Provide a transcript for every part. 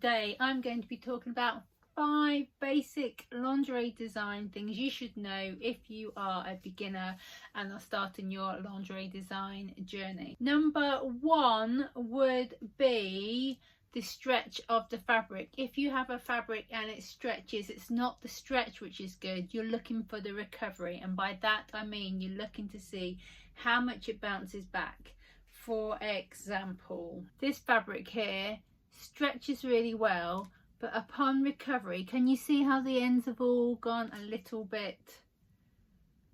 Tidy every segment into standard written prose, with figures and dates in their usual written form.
Today I'm going to be talking about 5 basic lingerie design things you should know if you are a beginner and are starting your lingerie design journey. Number 1 would be the stretch of the fabric. If you have a fabric and it stretches, it's not the stretch which is good, you're looking for the recovery, and by that I mean you're looking to see how much it bounces back. For example, this fabric here stretches really well, but upon recovery, can you see how the ends have all gone a little bit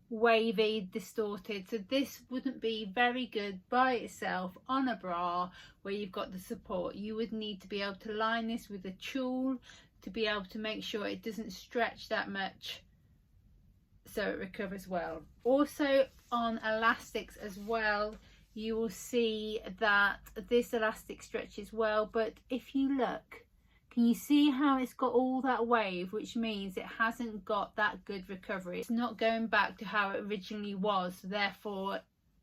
wavy, distorted? So this wouldn't be very good by itself on a bra where you've got the support. You would need to be able to line this with a tulle to be able to make sure it doesn't stretch that much so it recovers well. Also on elastics as well, you will see that this elastic stretches well, but if you look, can you see how it's got all that wave, which means it hasn't got that good recovery. It's not going back to how it originally was, therefore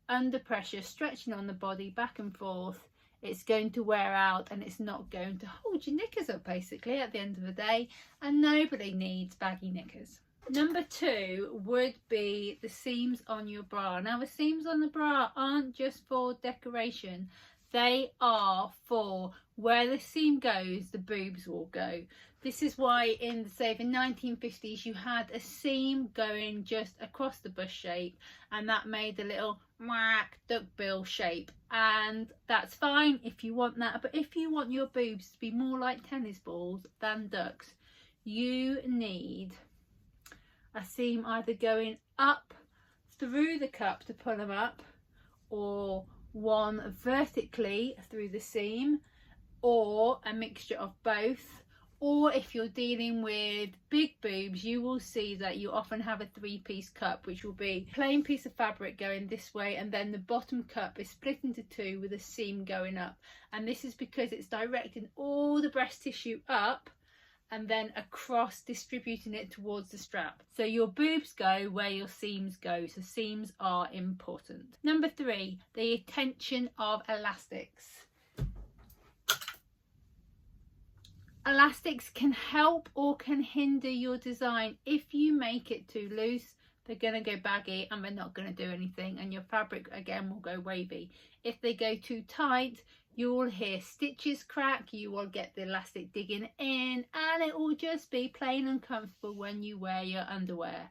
under pressure, stretching on the body back and forth, it's going to wear out and it's not going to hold your knickers up basically at the end of the day, and nobody needs baggy knickers. Number 2 would be the seams on your bra. Now the seams on the bra aren't just for decoration, they are for where the seam goes, the boobs will go. This is why in say the 1950s you had a seam going just across the bust shape, and that made a little duckbill shape, and that's fine if you want that. But if you want your boobs to be more like tennis balls than ducks, you need a seam either going up through the cup to pull them up, or one vertically through the seam, or a mixture of both. Or if you're dealing with big boobs, you will see that you often have a 3-piece cup, which will be a plain piece of fabric going this way, and then the bottom cup is split into 2 with a seam going up, and this is because it's directing all the breast tissue up and then across, distributing it towards the strap. So your boobs go where your seams go, so seams are important. Number 3, the attention of elastics. Elastics can help or can hinder your design. If you make it too loose, they're going to go baggy and they're not going to do anything, and your fabric again will go wavy. If they go too tight, you will hear stitches crack, you will get the elastic digging in, and it will just be plain uncomfortable when you wear your underwear.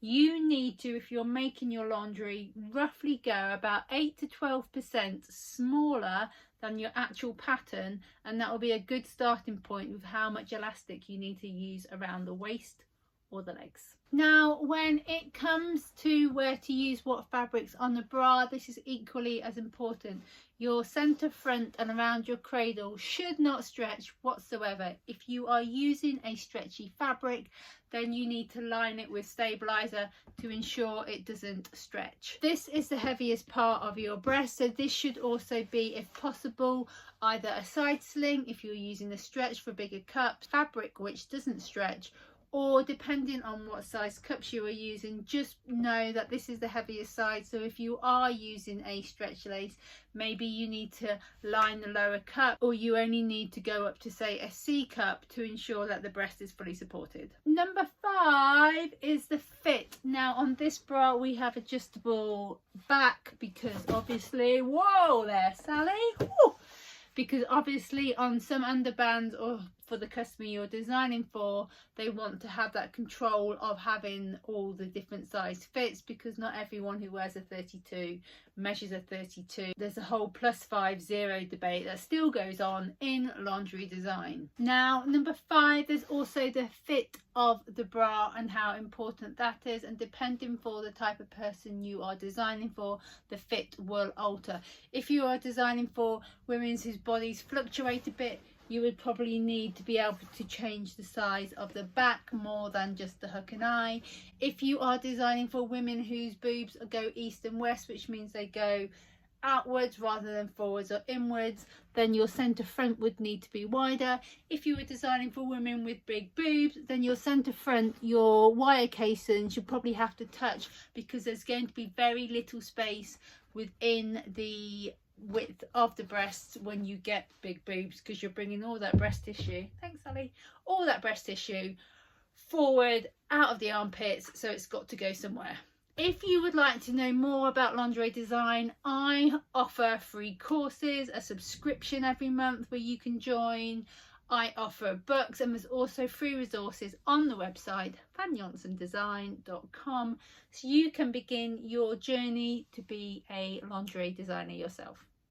You need to, if you're making your lingerie, roughly go about 8 to 12% smaller than your actual pattern, and that will be a good starting point with how much elastic you need to use around the waist or the legs. Now when it comes to where to use what fabrics on the bra, this is equally as important. Your centre front and around your cradle should not stretch whatsoever. If you are using a stretchy fabric, then you need to line it with stabilizer to ensure it doesn't stretch. This is the heaviest part of your breast, so this should also be, if possible, either a side sling if you're using a stretch for bigger cups, fabric which doesn't stretch, or depending on what size cups you are using, just know that this is the heaviest side. So if you are using a stretch lace, maybe you need to line the lower cup, or you only need to go up to say a C cup to ensure that the breast is fully supported. Number 5 is the fit. Now on this bra we have adjustable back because obviously, whoa there Sally, woo! Because obviously on some underbands or for the customer you're designing for, they want to have that control of having all the different size fits, because not everyone who wears a 32 measures a 32. There's a whole +5 debate that still goes on in lingerie design. Now number 5, there's also the fit of the bra and how important that is, and depending for the type of person you are designing for, the fit will alter. If you are designing for women whose bodies fluctuate a bit, you would probably need to be able to change the size of the back more than just the hook and eye. If you are designing for women whose boobs go east and west, which means they go outwards rather than forwards or inwards, then your centre front would need to be wider. If you were designing for women with big boobs, then your centre front, your wire casing should probably have to touch, because there's going to be very little space within the width of the breasts when you get big boobs, because you're bringing all that breast tissue, thanks Sally, all that breast tissue forward out of the armpits, so it's got to go somewhere. If you would like to know more about lingerie design, I offer free courses, a subscription every month where you can join. I offer books, and there's also free resources on the website fannjonsondesign.com, so you can begin your journey to be a lingerie designer yourself.